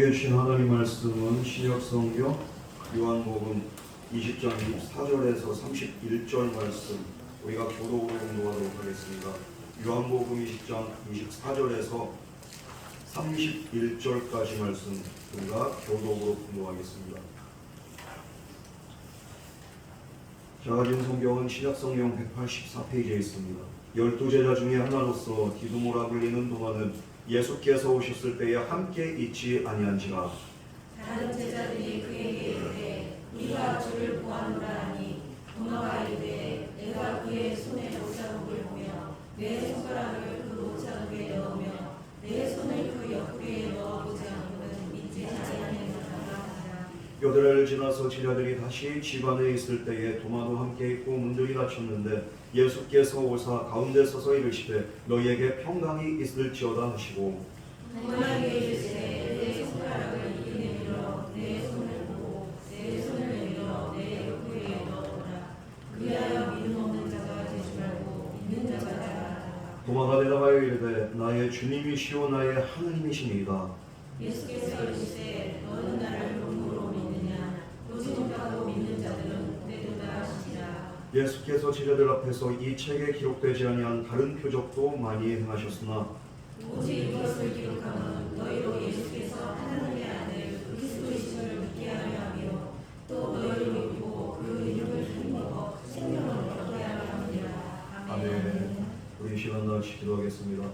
우리에게 주신 하나님 말씀은 신약성경 요한복음 20장 24절에서 31절 말씀 우리가 교독으로 공부하도록 하겠습니다. 요한복음 20장 24절에서 31절까지 말씀 우리가 교독으로 공부하겠습니다. 제가 가진 성경은 신약성경 184페이지에 있습니다. 12제자 중에 하나로서 디두모라 불리는 도마는 예수께서 오셨을 때에 함께 있지 아니한지라. 다른 제자들이 그에게 이르되 우리가 주를 보았노라 하니 도마가 이르되 내가 그의 손에 못자국을 보며 내 손가락을 그 못자국에 넣으며 내 손을 그 옆구리에 넣어보지 않고는 믿지 아니하겠노라 하더라. 여드레를 지나서 제자들이 다시 집 안에 있을 때에 도마도 함께 있고 문들이 닫혔는데 예수께서 오사 가운데 서서 이르시되 너희에게 평강이 있을지어다 하시고 도마에게 이르시되 내 손가락을 이에 내밀어 내 손을 보고 내 손을 내밀어 내 옆구리에 넣어보라. 그리하여 믿음 없는 자가 되지 말고 믿는 자가 되라 하더라. 도마가 대답하여 이르되 나의 주님이시오 나의 하나님이시니이다. 예수께서 이르시되 너는 나를 눈으로 믿느냐 보지못하고 믿는 자들은 복되도다 하시니라. 예수께서 제자들 앞에서 이 책에 기록되지 아니한 다른 표적도 많이 행하셨으나 오직 이것을 기록함은 너희로 예수께서 하나님의 아들 그리스도이심을 믿게 하려 함이요 또 너희를 믿고 그 이름을 힘입어 생명을 얻게 하려 함이라. 아멘. 우리 시간 다 기도하겠습니다.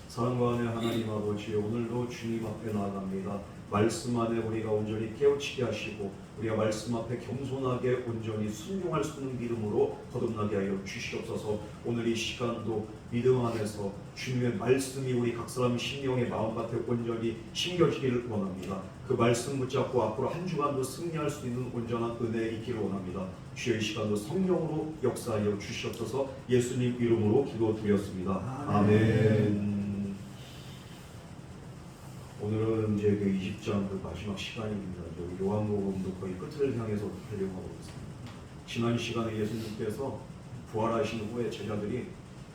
사랑과 은혜 하나님 아버지, 오늘도 주님 앞에 나아갑니다. 말씀 안에 우리가 온전히 깨우치게 하시고 우리가 말씀 앞에 겸손하게 온전히 순종할 수 있는 믿음으로 거듭나게 하여 주시옵소서. 오늘 이 시간도 믿음 안에서 주님의 말씀이 우리 각 사람 심령의 마음밭에 온전히 심겨지기를 원합니다. 그 말씀 붙잡고 앞으로 한 주간도 승리할 수 있는 온전한 은혜 있기를 원합니다. 주여 이 시간도 성령으로 역사하여 주시옵소서. 예수님 이름으로 기도드렸습니다. 아멘. 오늘은 이제 그 20장 그 마지막 시간입니다. 요한복음도 거의 끝을 향해서 달려가고 있습니다. 지난 시간에 예수님께서 부활하신 후에 제자들이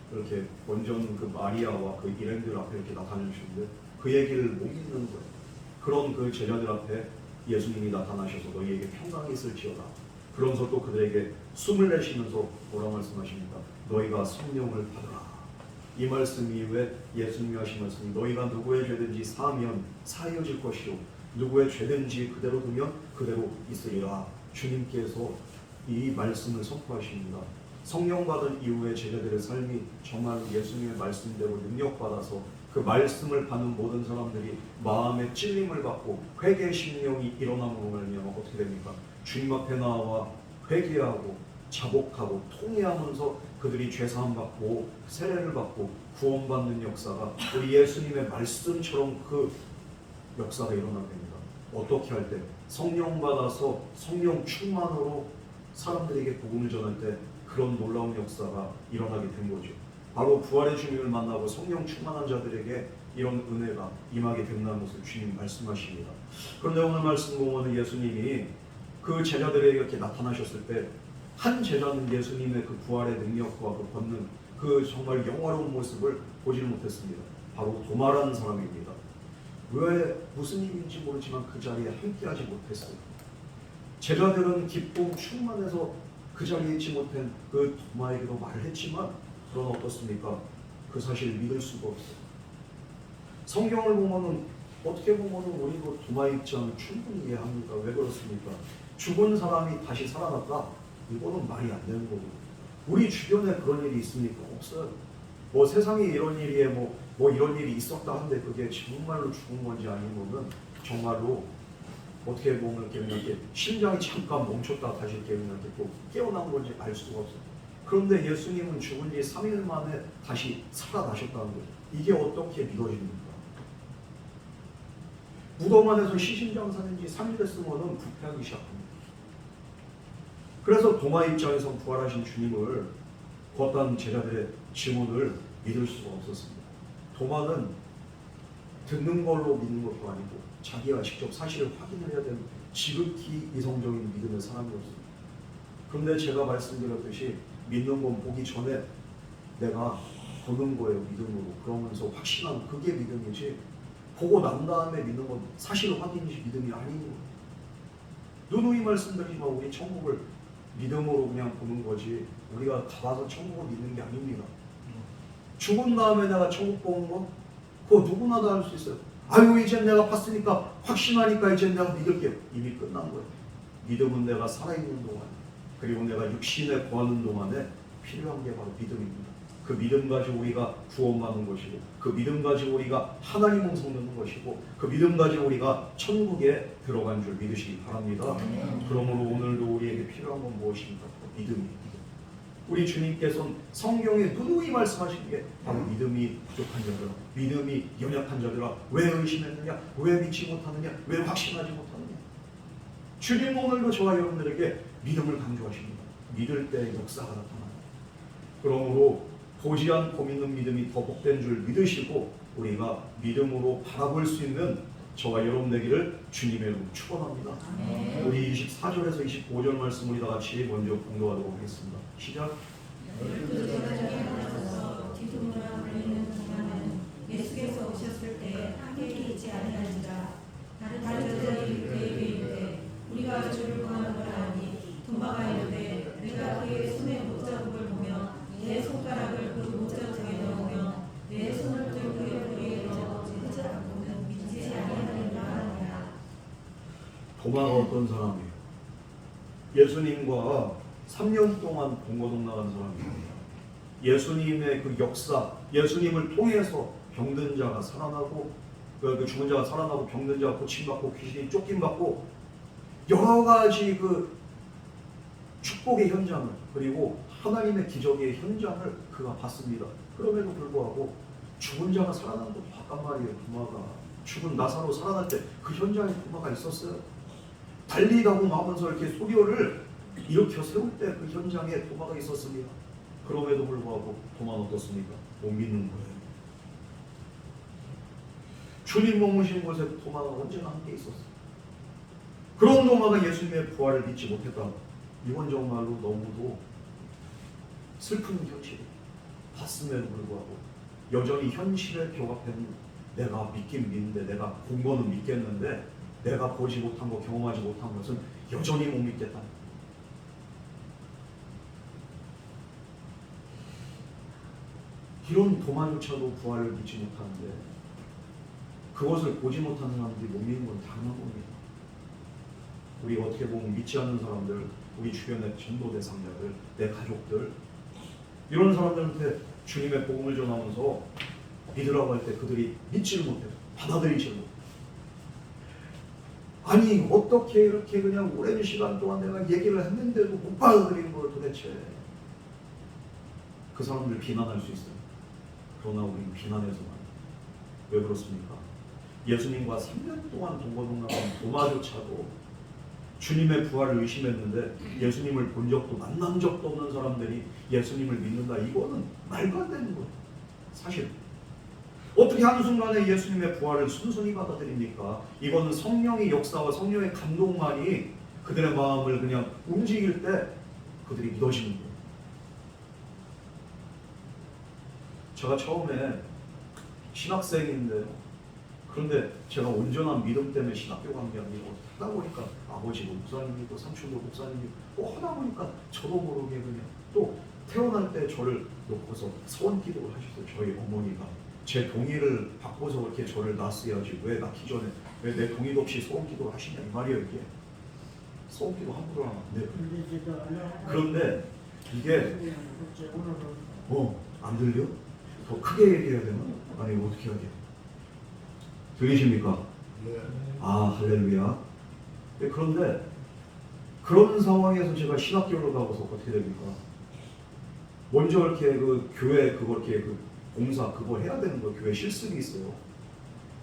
그렇게 원전 그 마리아와 그 일행들 앞에 이렇게 나타나시는데 그 얘기를 못 믿는 거예요. 그런 그 제자들 앞에 예수님이 나타나셔서 너희에게 평강이 있을지어다. 그러면서 또 그들에게 숨을 내쉬면서 뭐라 말씀하십니까? 너희가 성령을 받으라. 이 말씀 이후에 예수님이 하신 말씀이 너희가 누구의 죄든지 사하면 사하여질 것이요 누구의 죄든지 그대로 두면 그대로 있으리라. 주님께서 이 말씀을 선포하십니다. 성령 받은 이후에 제자들의 삶이 정말 예수님의 말씀대로 능력받아서 그 말씀을 받는 모든 사람들이 마음의 찔림을 받고 회개 심령이 일어남으로 말미암아 어떻게 됩니까? 주님 앞에 나와 회개하고 자복하고 통회하면서 그들이 죄사함 받고 세례를 받고 구원받는 역사가 우리 예수님의 말씀처럼 그 역사가 일어나게 됩니다. 어떻게 할 때? 성령 받아서 성령 충만으로 사람들에게 복음을 전할 때 그런 놀라운 역사가 일어나게 된 거죠. 바로 부활의 주님을 만나고 성령 충만한 자들에게 이런 은혜가 임하게 된다는 것을 주님 말씀하십니다. 그런데 오늘 말씀 보면 예수님이 그 제자들에게 이렇게 나타나셨을 때 한 제자는 예수님의 그 부활의 능력과 그 권능, 그 정말 영화로운 모습을 보지를 못했습니다. 바로 도마라는 사람입니다. 왜 무슨 일인지 모르지만 그 자리에 함께하지 못했어요. 제자들은 기쁨 충만해서 그 자리에 있지 못한 그 도마에게도 말을 했지만 그건 어떻습니까? 그 사실을 믿을 수가 없어요. 성경을 보면은 어떻게 보면은 우리도 도마 입장을 충분히 이해합니까? 왜 그렇습니까? 죽은 사람이 다시 살아났다? 이거는 말이 안 되는 거고. 우리 주변에 그런 일이 있습니까? 없어요. 뭐 세상에 이런 일이에 뭐 이런 일이 있었다 한데 그게 정말로 죽은 건지 아니면은 정말로 어떻게 보면 이렇게 심장이 잠깐 멈췄다 다시 이렇게 또 깨어난 건지 알 수가 없어요. 그런데 예수님은 죽은 지 3일 만에 다시 살아나셨다는 거예요. 이게 어떻게 믿어집니까? 무덤 안에서 시신장사된 지 3일 됐으면은 부패하기 시작합니다. 그래서 도마 입장에서 부활하신 주님을 어떤 제자들의 증언을 믿을 수가 없었습니다. 도마는 듣는 걸로 믿는 것도 아니고 자기가 직접 사실을 확인해야 되는 지극히 이성적인 믿음의 사람이었습니다. 그런데 제가 말씀드렸듯이 믿는 건 보기 전에 내가 보는 거예요. 믿음으로. 그러면서 확신한 그게 믿음이지 보고 난 다음에 믿는 건 사실 확인이 믿음이 아닌 거예요. 누누이 말씀드리지만 우리 천국을 믿음으로 그냥 보는 거지 우리가 가봐서 천국을 믿는 게 아닙니다. 죽은 다음에 내가 천국 보는 거 그거 누구나 다 할 수 있어요. 아유 이제 내가 봤으니까 확신하니까 이제 내가 믿을게요. 이미 끝난 거예요. 믿음은 내가 살아있는 동안 그리고 내가 육신에 거하는 동안에 필요한 게 바로 믿음입니다. 그 믿음 가지고 우리가 구원받는 것이고 그 믿음 가지고 우리가 하나님 음성 듣는 것이고 그 믿음 가지고 우리가 천국에 들어간 줄 믿으시기 바랍니다. 그러므로 오늘도 우리에게 필요한 건 무엇입니까? 믿음입니다. 우리 주님께서는 성경에 누누이 말씀하신 게 바로 믿음이 부족한 자들아, 믿음이 연약한 자들아, 왜 의심했느냐, 왜 믿지 못하느냐, 왜 확신하지 못하느냐. 주님 오늘도 저와 여러분들에게 믿음을 강조하십니다. 믿을 때 역사가 나타납니다. 그러므로 보지 않고 믿는 믿음이 더 복된 줄 믿으시고 우리가 믿음으로 바라볼 수 있는 저와 여러분 되기를 주님의 이름으로 축원합니다. 우리 24절에서 25절 말씀 우리 다 같이 먼저 공독하도록 하겠습니다. 시작. 열두 제자 중에 하나로서 디두모라 불리는 도마는 예수께서 오셨을 때 함께 있지 아니하니라. 다른 제자들이 그에게 이르되 우리가 주를 구하노라 하니 도마가 이르되 내가 그의 손에 못자국을 보며 내 손가락을 그 못자국에 넣으며 내 손을 들고 그의 머리에 넣어 믿지 않고는 믿지 아니하리라 하니라. 도마가 어떤 사람이에요? 예수님과 3년 동안 동거동 나간 사람입니다. 예수님의 그 역사, 예수님을 통해서 병든 자가 살아나고 그 죽은 자가 살아나고 병든 자가 고침받고 귀신이 쫓김받고 여러 가지 그 축복의 현장을 그리고 하나님의 기적의 현장을 그가 봤습니다. 그럼에도 불구하고 죽은 자가 살아난 것도 봤단 말이에요. 도마가 죽은 나사로 살아날 때 그 현장에 도마가 있었어요. 달리다고 하면서 이렇게 소리를 일으켜 세울 때 그 현장에 도마가 있었습니다. 그럼에도 불구하고 도마는 어떻습니까? 못 믿는 거예요. 주님 머무신 곳에 도마가 언제나 함께 있었어요. 그런 도마가 예수님의 부활을 믿지 못했다. 이건 정말로 너무도 슬픈 현실이에요. 봤음에도 불구하고 여전히 현실에 경합된 내가 믿긴 믿는데 내가 본 거는 믿겠는데 내가 보지 못한 거 경험하지 못한 것은 여전히 못 믿겠다. 이런 도마조차도 부활을 믿지 못하는데 그것을 보지 못하는 사람들이 못 믿는 건 당연한 겁니다. 우리 어떻게 보면 믿지 않는 사람들, 우리 주변의 전도 대상자들, 내 가족들 이런 사람들한테 주님의 복음을 전하면서 믿으라고 할 때 그들이 믿지를 못해요. 받아들이지를 못해요. 아니 어떻게 이렇게 그냥 오랜 시간 동안 내가 얘기를 했는데도 못 받아들이는 걸 도대체. 그 사람들 비난할 수 있어요. 그러나 우리는 비난해서만. 왜 그렇습니까? 예수님과 3년 동안 동거동락한 도마조차도 주님의 부활을 의심했는데 예수님을 본 적도 만난 적도 없는 사람들이 예수님을 믿는다. 이거는 말도 안 되는 거예요. 사실 어떻게 한순간에 예수님의 부활을 순순히 받아들입니까? 이거는 성령의 역사와 성령의 감동만이 그들의 마음을 그냥 움직일 때 그들이 믿어지는 거예요. 제가 처음에 신학생인데 그런데 제가 온전한 믿음 때문에 신학교 간 게 아니고 하다 보니까 아버지도 목사님이고 삼촌도 목사님이고 하다 보니까 저도 모르게 그냥 또 태어날 때 저를 놓고서 서원 기도를 하셨어요. 저희 어머니가 제 동의를 받고서 이렇게 저를 낳았어야지 왜 낳기 전에 왜 내 동의도 없이 서원 기도를 하시냐 이 말이에요. 이게 서원 기도 함부로 하면 안 돼요. 그런데 이게 안 들려? 더 크게 얘기해야 되나? 아니 어떻게 해야 돼? 들리십니까? 네. 아 할렐루야. 그런데 그런 상황에서 제가 신학교를 가고서 어떻게 됩니까? 먼저 이렇게 그 교회 그거 이렇게 그 봉사 그거 해야 되는 거예요. 교회 실습이 있어요.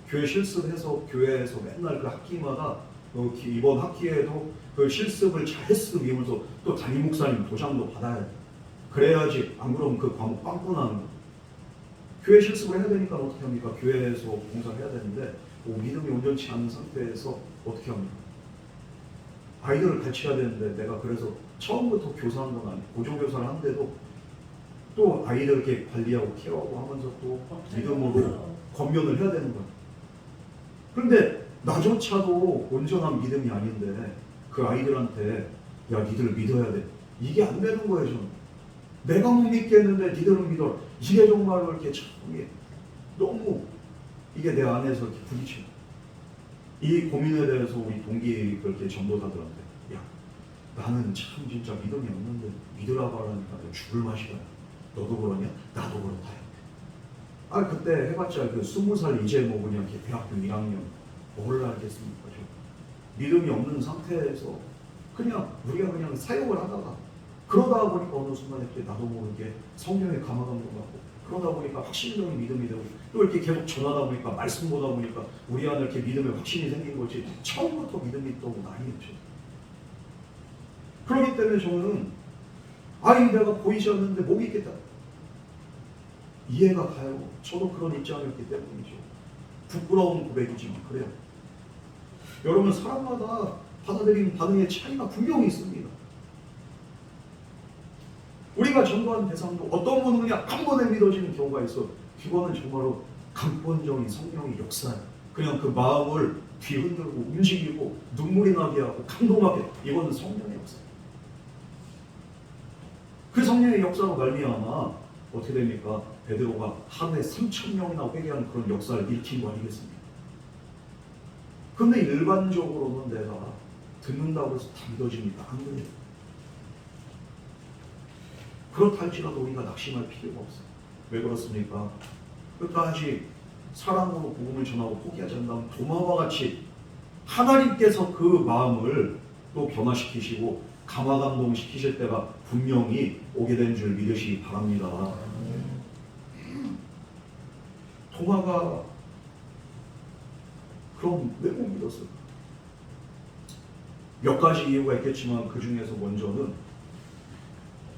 교회 실습해서 교회에서 맨날 그 학기마다 이번 학기에도 그 실습을 잘 했음 이러면서 또 담임 목사님 도장도 받아야 돼. 그래야지 안 그러면 그 과목 빵꾸 나는 거예요. 교회 실습을 해야 되니까 어떻게 합니까? 교회에서 봉사를 해야 되는데 믿음이 온전치 않은 상태에서 어떻게 합니까? 아이들을 가르쳐야 되는데 내가 그래서 처음부터 교사한 건 아니고 고정교사를 하는데도 또 아이들 이렇게 관리하고 케어하고 하면서 또 믿음으로 권면을 해야 되는 거야. 그런데 나조차도 온전한 믿음이 아닌데 그 아이들한테 야 니들 믿어야 돼. 이게 안 되는 거예요. 저는. 내가 못 믿겠는데 니들은 믿어라. 이게 정말로 이렇게 참 너무 이게 내 안에서 이렇게 부딪히고 이 고민에 대해서 우리 동기 그렇게 전도사들한테 야 나는 참 진짜 믿음이 없는데 믿으라고 하니까 내가 죽을 맛이야. 너도 그러냐? 나도 그렇다. 아 그때 해봤자 그 20살 이제 뭐 그냥 이렇게 대학교 1학년 뭘 알겠습니까? 저 믿음이 없는 상태에서 그냥 우리가 그냥 사역을 하다가 그러다 보니까 어느 순간에 나도 모르게 성령의 감화감도 받고 그러다 보니까 확신적인 믿음이 되고 또 이렇게 계속 전하다 보니까 말씀 보다 보니까 우리 안에 이렇게 믿음의 확신이 생긴 거지 처음부터 믿음이 있다고는 아니겠죠. 그렇기 때문에 저는 아니 내가 보이지 않는데 못 믿겠다. 이해가 가요. 저도 그런 입장이었기 때문이죠. 부끄러운 고백이지만 그래요. 여러분 사람마다 받아들이는 반응의 차이가 분명히 있습니다. 우리가 전도한 대상도 어떤 분은 그냥 한 번에 믿어지는 경우가 있어. 그거는 정말로 근본적인 성령의 역사예요. 그냥 그 마음을 뒤흔들고 움직이고 눈물이 나게 하고 감동하게 이거는 성령의 역사예요. 그 성령의 역사로 말미암아 어떻게 됩니까? 베드로가 하루에 3,000명이나 회개하는 그런 역사를 일으킨 거 아니겠습니까? 근데 일반적으로는 내가 듣는다고 해서 다 믿어집니까? 안 그래요. 그렇다 할지라도 우리가 낙심할 필요가 없어요. 왜 그렇습니까? 끝까지 사랑으로 복음을 전하고 포기하지 않는다면 도마와 같이 하나님께서 그 마음을 또 변화시키시고 감화감동시키실 때가 분명히 오게 된 줄 믿으시기 바랍니다. 도마가 그럼 왜 못 믿었을까? 몇 가지 이유가 있겠지만 그 중에서 먼저는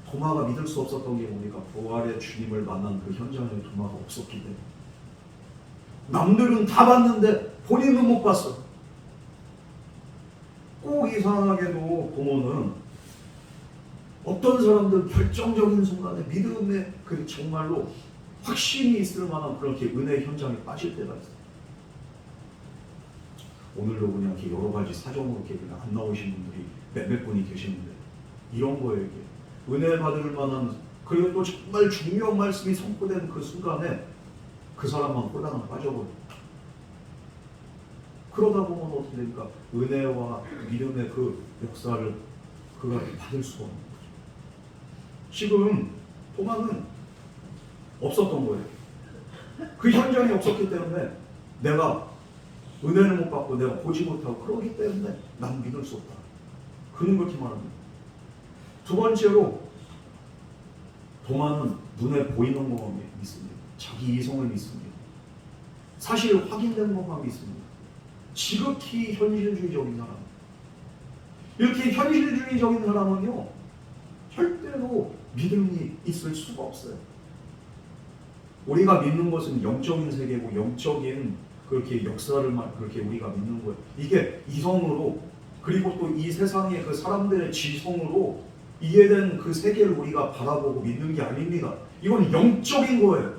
도마가 믿을 수 없었던 게 뭡니까? 부활의 주님을 만난 그 현장에 도마가 없었기 때문에. 남들은 다 봤는데 본인은 못 봤어. 꼭 이상하게도 부모는 어떤 사람들 결정적인 순간에 믿음의 그 정말로 확신이 있을 만한 그렇게 은혜 현장에 빠질 때가 있어요. 오늘도 그냥 이렇게 여러 가지 사정으로 이렇게 그냥 안 나오신 분들이 몇몇 분이 계시는데 이런 거예요. 이게 은혜 받을 만한 그리고 또 정말 중요한 말씀이 선포된 그 순간에 그 사람만 혼란에 빠져버려요. 그러다 보면 어떻게 됩니까? 은혜와 믿음의 그 역사를 그가 받을 수가 없는 거죠. 지금 도마는 없었던 거예요. 그 현장이 없었기 때문에 내가 은혜를 못 받고 내가 보지 못하고 그러기 때문에 난 믿을 수 없다. 그는 그렇게 말합니다. 두 번째로 도마는 눈에 보이는 것만 믿습니다. 자기 이성을 믿습니다. 사실 확인된 것만 믿습니다. 지극히 현실주의적인 사람. 이렇게 현실주의적인 사람은요 절대로 믿음이 있을 수가 없어요. 우리가 믿는 것은 영적인 세계고 영적인 그렇게 역사를만 그렇게 우리가 믿는 거예요. 이게 이성으로 그리고 또 이 세상의 그 사람들의 지성으로 이해된 그 세계를 우리가 바라보고 믿는 게 아닙니다. 이건 영적인 거예요.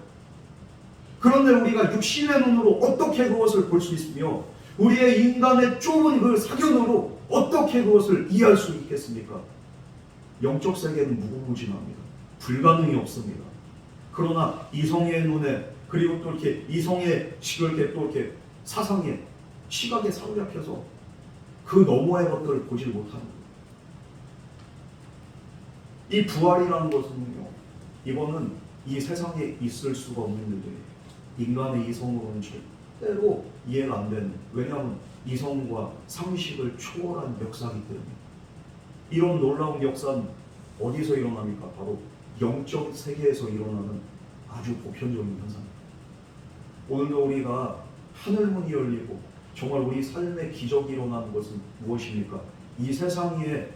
그런데 우리가 육신의 눈으로 어떻게 그것을 볼 수 있으며 우리의 인간의 좁은 그 사견으로 어떻게 그것을 이해할 수 있겠습니까? 영적 세계는 무궁무진합니다. 불가능이 없습니다. 그러나 이성의 눈에 그리고 또 이렇게 이성의 이렇게 또 이렇게 사상에 시각에 사로잡혀서 그 너머의 것들을 보지 못하는 거예요. 이 부활이라는 것은요, 이거는 이 세상에 있을 수가 없는 일들이에요. 인간의 이성으로는 절대로 이해가 안 되는. 왜냐하면 이성과 상식을 초월한 역사이기 때문에. 이런 놀라운 역사는 어디서 일어납니까? 바로 영적 세계에서 일어나는 아주 보편적인 현상입니다. 오늘도 우리가 하늘문이 열리고 정말 우리 삶의 기적이 일어나는 것은 무엇입니까? 이 세상의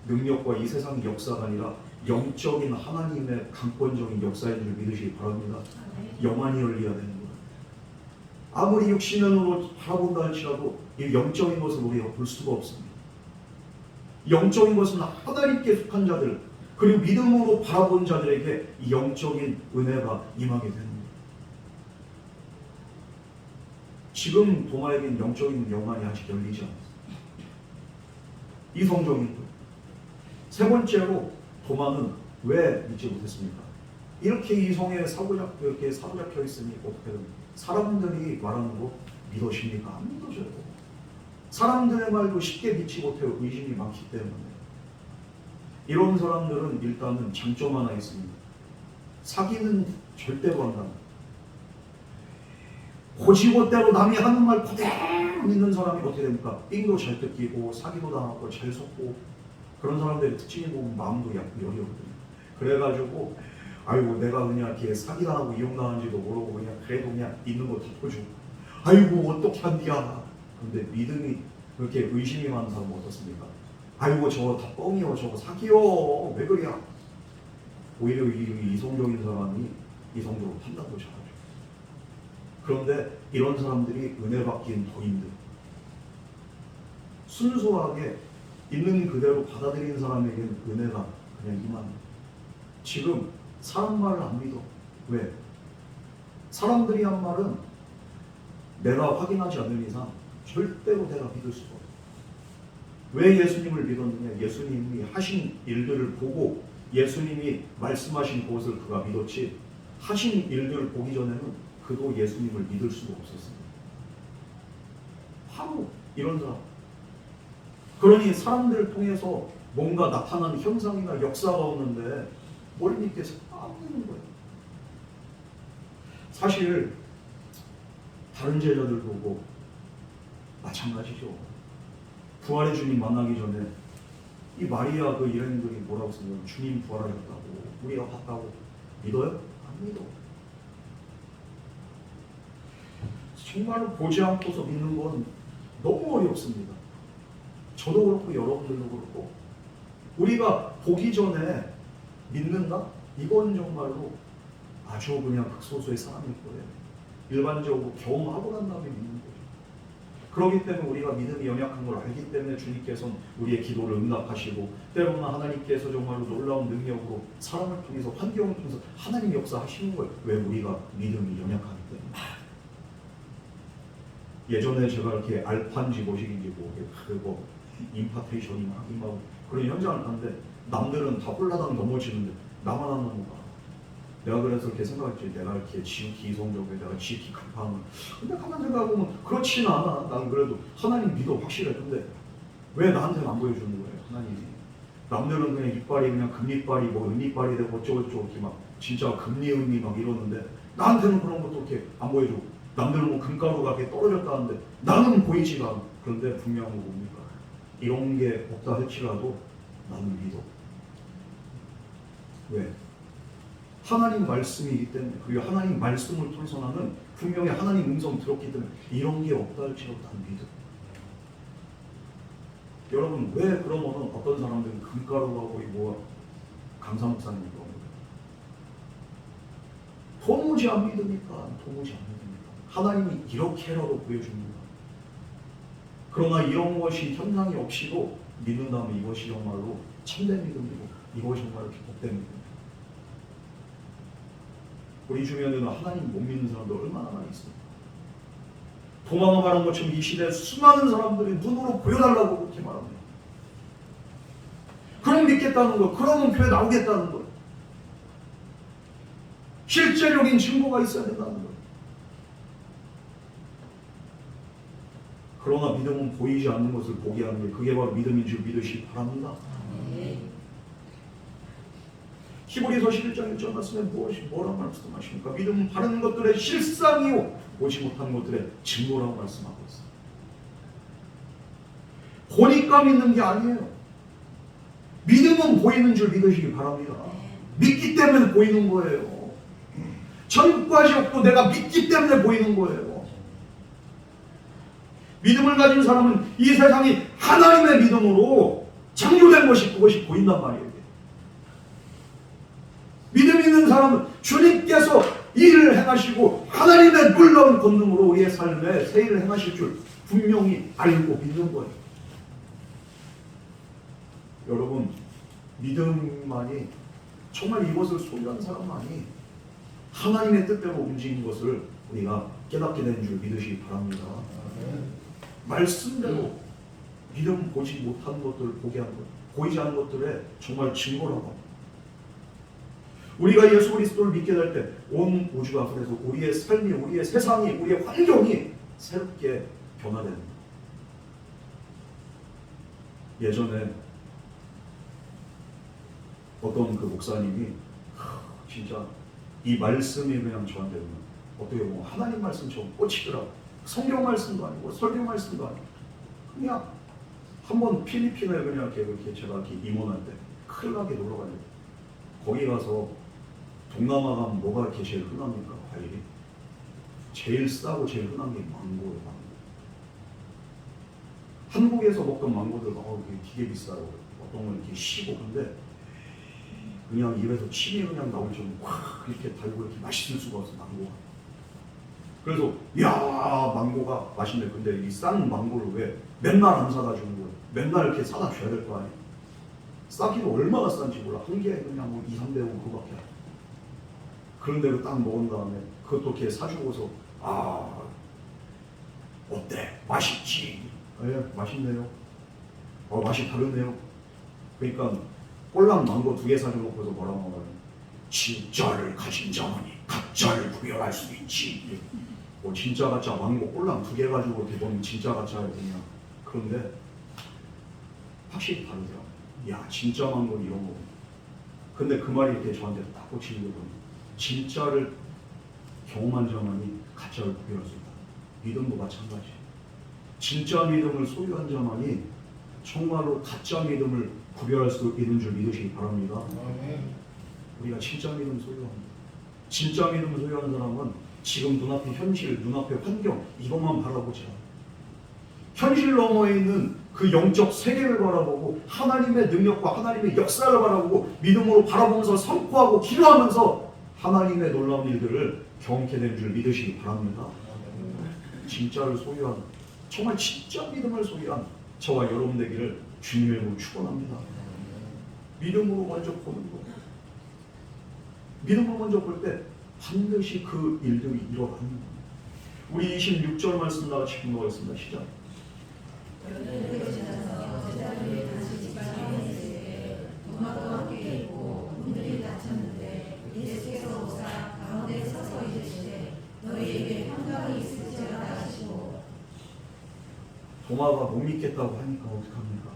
능력과 이 세상의 역사가 아니라 영적인 하나님의 강권적인 역사인 줄 믿으시기 바랍니다. 영안이 열려야 되는 거예요. 아무리 육신의 눈으로 바라본다 할지라도 이 영적인 것을 우리가 볼 수가 없습니다. 영적인 것은 하나님께 속한 자들 그리고 믿음으로 바라본 자들에게 이 영적인 은혜가 임하게 되는 거예요. 지금 도마에겐 영적인 연관이 아직 열리지 않았어요. 이성적인 것. 세 번째로 도마는 왜 믿지 못했습니까? 이렇게 이성에 이렇게 사로잡혀 있으니 어떻게든 사람들이 말하는 거 믿으십니까? 안 믿어져요. 사람들의 말도 쉽게 믿지 못해요. 의심이 많기 때문에. 이런 사람들은 일단은 장점 하나 있습니다. 사기는 절대로 한다. 고지고대로 남이 하는 말 그대로 믿는 사람이 어떻게 됩니까? 삥도 잘 뜯기고 사기도 당하고 잘 속고 그런 사람들의 특징이 보면 마음도 여리거든요. 그래가지고 아이고 내가 그냥 이렇게 사기당하고 이용당한지도 모르고 그냥 그래도 그냥 있는 거 덮어주고 아이고 어떻게 한디야. 근데 믿음이 그렇게 의심이 많은 사람은 어떻습니까? 아이고 저거 다 뻥이요 저거 사기요 왜 그래야. 오히려 이성적인 사람이 이성적으로 판단도 잘하죠. 그런데 이런 사람들이 은혜 받기는 더 힘들어. 순수하게 있는 그대로 받아들이는 사람에게는 은혜가 그냥 임합니다. 지금 사람 말을 안 믿어. 왜? 사람들이 한 말은 내가 확인하지 않는 이상 절대로 내가 믿을 수가 없어. 왜 예수님을 믿었느냐? 예수님이 하신 일들을 보고 예수님이 말씀하신 것을 그가 믿었지 하신 일들을 보기 전에는 그도 예수님을 믿을 수가 없었습니다. 바로 이런 사람. 그러니 사람들을 통해서 뭔가 나타나는 현상이나 역사가 없는데 뭘 믿겠어? 안 믿는 거예요. 사실 다른 제자들 보고 마찬가지죠. 부활의 주님 만나기 전에 이 마리아 그 일행들이 뭐라고 쓰냐면 주님 부활하셨다고 우리가 봤다고 믿어요? 안 믿어. 정말로 보지 않고서 믿는 건 너무 어렵습니다. 저도 그렇고 여러분들도 그렇고 우리가 보기 전에 믿는다? 이건 정말로 아주 그냥 극소수의 사람일 거예요. 일반적으로 경험하고 난 다음에 믿는 거죠. 그렇기 때문에 우리가 믿음이 연약한 걸 알기 때문에 주님께서는 우리의 기도를 응답하시고 때로는 하나님께서 정말로 놀라운 능력으로 사람을 통해서 환경을 통해서 하나님 역사하시는 거예요. 왜? 우리가 믿음이 연약하기 때문에. 예전에 제가 이렇게 알파인지 뭐식인지 뭐 임파테이션이 막 임하고 그런 현장을 봤는데 남들은 다 홀라당 넘어지는데 나만 안 넘어가. 내가 그래서 이렇게 생각했지. 내가 이렇게 지극히 이성적이고 내가 지극히 급한 근데 가만 생각해보면 그렇진 않아. 난 그래도 하나님 믿어 확실해. 근데 왜 나한테는 안 보여주는 거예요? 하나님이. 남들은 그냥 이빨이 그냥 금리빨이 뭐 은리빨이 되고 어쩌고저쩌고 이렇게 막 진짜 금리은리 막 이러는데 나한테는 그런 것도 이렇게 안 보여주고 남들은 뭐 금가루가 이렇게 떨어졌다는데 나는 보이지가 않아. 그런데 분명한 거 뭡니까? 이런 게 없다 할지라도 나는 믿어. 왜? 하나님 말씀이기 때문에 그리고 하나님 말씀을 통해서 나는 분명히 하나님 음성 들었기 때문에 이런 게 없다 할지라도 나는 믿어. 여러분 왜 그러면은 어떤 사람들은 금가루가 거의 뭐 강사 목사님이고 도무지 안 믿으니까 도무지 안 믿으니까 하나님이 이렇게라도 보여줍니다. 그러나 이런 것이 현상이 없이도 믿는다면 이것이 정말로 참된 믿음이고 이것이 정말로 복된 믿음입니다. 우리 주변에는 하나님 못 믿는 사람들 얼마나 많이 있습니까? 도마가 말한 것처럼 이 시대에 수많은 사람들이 눈으로 보여달라고 그렇게 말합니다. 그럼 믿겠다는 거, 그러면 교회 나오겠다는 거. 실제적인 증거가 있어야 된다는 거. 그러나 믿음은 보이지 않는 것을 보게 하는 게 그게 바로 믿음인 줄 믿으시기 바랍니다. 히브리서 11장 1절 말씀에 뭐라고 말씀하십니까? 믿음은 바른 것들의 실상이요 보지 못한 것들의 증거라고 말씀하고 있어요. 보니까 믿는 게 아니에요. 믿음은 보이는 줄 믿으시기 바랍니다. 믿기 때문에 보이는 거예요. 전과지 없고 내가 믿기 때문에 보이는 거예요. 믿음을 가진 사람은 이 세상이 하나님의 믿음으로 창조된 것이 그것이 보인단 말이에요. 믿음 있는 사람은 주님께서 일을 행하시고 하나님의 놀라운 권능으로 우리의 삶에 새 일을 행하실 줄 분명히 알고 믿는 거예요. 여러분 믿음만이 정말 이것을 소유한 사람만이 하나님의 뜻대로 움직이는 것을 우리가 깨닫게 된 줄 믿으시기 바랍니다. 말씀대로 믿음 보지 못한 것들 보게 한 것, 보이지 않는 것들에 정말 증거라고. 우리가 예수 그리스도를 믿게 될 때 온 우주가 그래서 우리의 삶이, 우리의 세상이, 우리의 환경이 새롭게 변화됩니다. 예전에 어떤 그 목사님이 진짜 이 말씀이 그냥 저한테 어떻게 보면 하나님 말씀처럼 꽂히더라고요. 성경 말씀도 아니고 설교 말씀도 아니고 그냥 한번 필리핀에 그냥 이렇게 제가 이렇게 임원할 때 큰일 나게 놀러 가요. 거기 가서 동남아 가면 뭐가 이렇게 제일 흔합니까? 과일이 제일 싸고 제일 흔한 게 망고예요. 망고. 한국에서 먹던 망고들 되게 비싸요. 어떤 건 이렇게 시고 근데 그냥 입에서 침이 그냥 나올 정도로 확 이렇게 달고 이렇게 맛있을 수가 없어 망고가. 그래서 야 망고가 맛있네. 근데 이 싼 망고를 왜 맨날 안 사다 주는 거예요? 맨날 이렇게 사다 줘야 될 거 아니에요? 싸기도 얼마나 싼지 몰라. 한 개에 그냥 뭐 200~300원 그거밖에 안 돼. 그런데 딱 먹은 다음에 그것도 이렇게 사주고서 어때? 맛있지? 예, 맛있네요. 맛이 다르네요. 그러니까 꼴랑 망고 2개 사줘놓고서 뭐라고 말하면 진짜를 가진 자만이 가짜를 구별할 수 있지. 진짜 가짜 망고 꼴랑 2개 가지고 이렇게 보면 진짜 가짜예요 그냥. 그런데 확실히 다르더라고요. 야 진짜 망고는 이런 거. 근데 그 말이 이렇게 저한테 딱 꽂히는 게 뭐냐면 진짜를 경험한 자만이 가짜를 구별할 수 있다. 믿음도 마찬가지. 진짜 믿음을 소유한 자만이 정말로 가짜 믿음을 구별할 수 있는 줄 믿으시기 바랍니다. 우리가 진짜 믿음을 소유합니다. 진짜 믿음을 소유하는 사람은 지금 눈앞의 현실, 눈앞의 환경 이것만 바라보지 않아요. 현실 너머에 있는 그 영적 세계를 바라보고 하나님의 능력과 하나님의 역사를 바라보고 믿음으로 바라보면서 선포하고 기도하면서 하나님의 놀라운 일들을 경험하게 된 줄 믿으시기 바랍니다. 진짜를 소유한, 정말 진짜 믿음을 소유한 저와 여러분 되기를 주님의 이름으로 축원합니다. 믿음으로 먼저 보는 것. 믿음으로 먼저 볼 때 반드시 그 일들이 일어나는 겁니다. 우리 26절 말씀 다 같이 공부하겠습니다. 시작. 도마와 함께 있고 문들이 닫혔는데 예수께서 오사 가운데 서서 이르시되 너희에게 평강이 있을지어다 하시고. 도마가 못 믿겠다고 하니까 어떡합니까?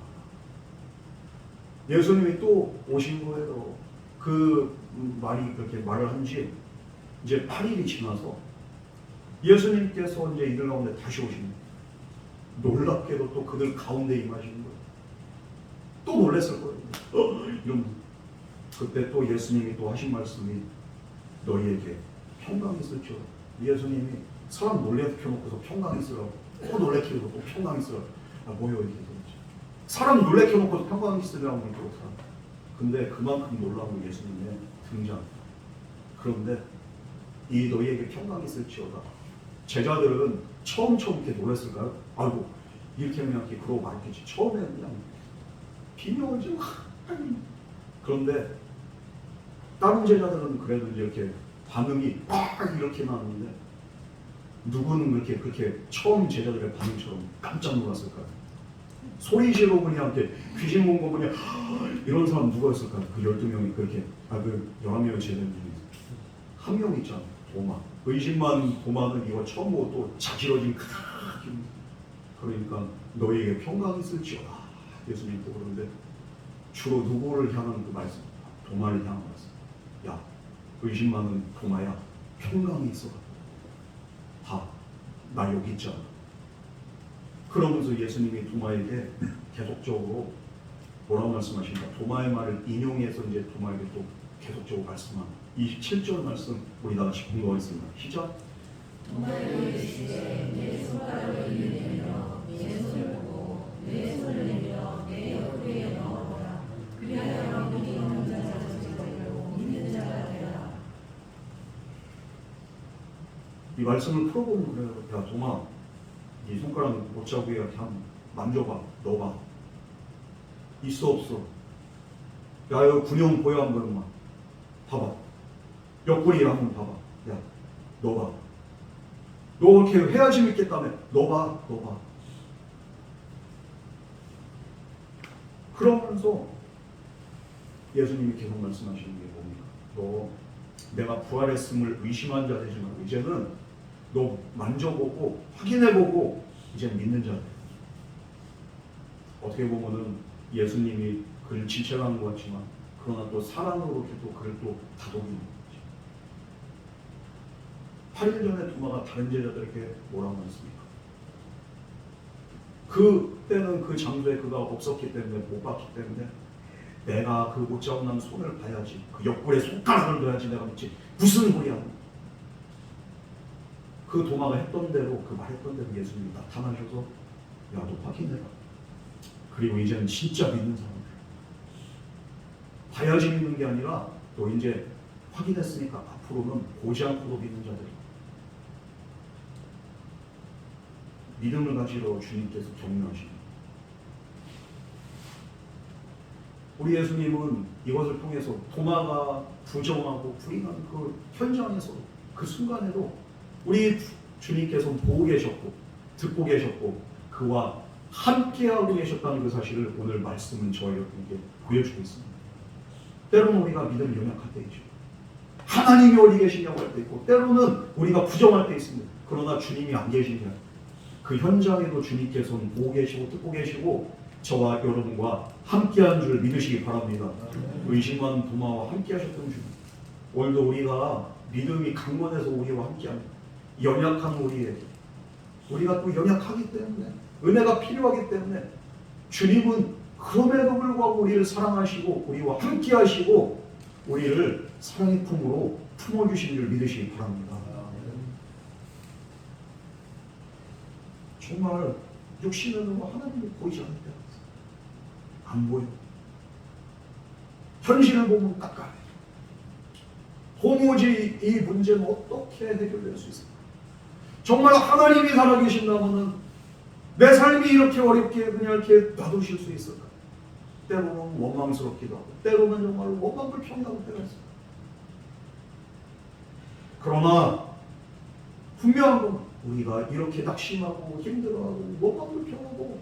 예수님이 또 오신 거예요. 그 말이 그렇게 말을 한지 이제 8일이 지나서 예수님께서 이제 이들 가운데 다시 오십니다. 놀랍게도 또 그들 가운데 임하시는 거예요. 또 놀랐을 거예요. 이런 그때 또 예수님이 또 하신 말씀이 너희에게 평강이 있을지어다. 예수님이 사람 놀래켜놓고서 평강이 있으라고 또 놀래키고 또 평강이 있으라고 뭐예요 이게 도대체. 사람 놀래켜놓고서 평강이 있으라고 하면 또 사람. 근데 그만큼 놀라운 예수님의 등장. 그런데 이 너희에게 평강이 있을지어다. 제자들은 처음 이렇게 놀랐을까요? 아이고 이렇게 그냥 이렇게 그러고 말겠지. 처음에 그냥 비명을 지르고 그런데 다른 제자들은 그래도 이렇게 반응이 막 이렇게 나왔는데 누구는 그렇게 처음 제자들의 반응처럼 깜짝 놀랐을까요? 소리 지르고 그냥 이렇게 귀신 본 거 그냥 이런 사람 누구였을까요? 그 12명이 그렇게 그 11명의 제자들 중에 한 명 있잖아. 도마. 의심만 도마는 이거 처음 보고 또 자지러진 그러니까 너희에게 평강이 있을지어다. 예수님 또 그러는데 주로 누구를 향한 그 말씀? 도마를 향한 말씀. 야, 의심 많은 도마야, 평강이 있어. 봐, 나 여기 있잖아. 그러면서 예수님이 도마에게 계속적으로 뭐라고 말씀하십니까? 도마의 말을 인용해서 이제 도마에게 또 계속적으로 말씀한 27절 말씀 우리 다 같이 공부하겠습니다. 시작. 도마에게 이르시되 내 손가락을 내밀어 내 손을 보고 내 손을 내밀어 내 옆구리에 넣어보라. 그리하여 믿음이 없는 자가 되고 믿는 자가 되라. 이 말씀을 풀어보면 그래요. 야 도마, 네 손가락 못자국에 이렇게 한번 만져봐. 넣어봐. 있어 없어? 야 이거 군용 보여 안 보여? 막 봐봐. 옆구리에 한번 봐봐. 야 넣어봐. 너 이렇게 해야지 믿겠다며. 너 봐. 그러면서 예수님이 계속 말씀하시는 게 뭡니까? 너 내가 부활했음을 의심한 자 되지 말고 이제는 너 만져보고 확인해보고 이제 믿는 자 돼. 어떻게 보면은 예수님이 그를 질책하는 것 같지만 그러나 또 사랑으로 이렇게 또 그를 또 다독이는 거지. 8일 전에 도마가 다른 제자들에게 뭐라고 했습니까? 그때는 그 장소에 그가 없었기 때문에 못 봤기 때문에 내가 그 못 잡는 손을 봐야지, 그 옆구리에 손가락을 넣어야지 내가 믿지. 무슨 소리야? 그 도마가 했던 대로, 그 말했던 대로 예수님이 나타나셔서 야, 너 확인해라. 그리고 이제는 진짜 믿는 사람들. 봐야지 믿는 게 아니라 또 이제 확인했으니까 앞으로는 보지 않고도 믿는 자들이. 믿음을 가지러 주님께서 격려하십니다. 우리 예수님은 이것을 통해서 도마가 부정하고 부인한 그 현장에서 그 순간에도 우리 주님께서 보고 계셨고 듣고 계셨고 그와 함께하고 계셨다는 그 사실을 오늘 말씀은 저와 여러분에게 보여주고 있습니다. 때로는 우리가 믿음이 연약할 때 있죠. 하나님이 어디 계시냐고 할 때 있고 때로는 우리가 부정할 때 있습니다. 그러나 주님이 안 계시냐. 그 현장에도 주님께서는 보고 계시고 듣고 계시고 저와 여러분과 함께한 줄 믿으시기 바랍니다. 의심한 도마와 함께하셨던 줄. 오늘도 우리가 믿음이 강건해서 우리와 함께합니다. 연약한 우리에게 우리가 또 연약하기 때문에 은혜가 필요하기 때문에 주님은 그럼에도 불구하고 우리를 사랑하시고 우리와 함께하시고 우리를 사랑의 품으로 품어주신 줄 믿으시기 바랍니다. 정말 육신으로 하나님이 보이지 않을 때가 있어요. 안 보여. 현실을 보면 깝깝해. 도무지 이 문제는 어떻게 해결될 수 있을까? 정말 하나님이 살아계신다면은 내 삶이 이렇게 어렵게 그냥 이렇게 놔두실 수 있을까? 때로는 원망스럽기도 하고 때로는 정말 원망불평하고 때가 있어요. 그러나 분명한 건 우리가 이렇게 낙심하고 힘들어하고 원망불평하고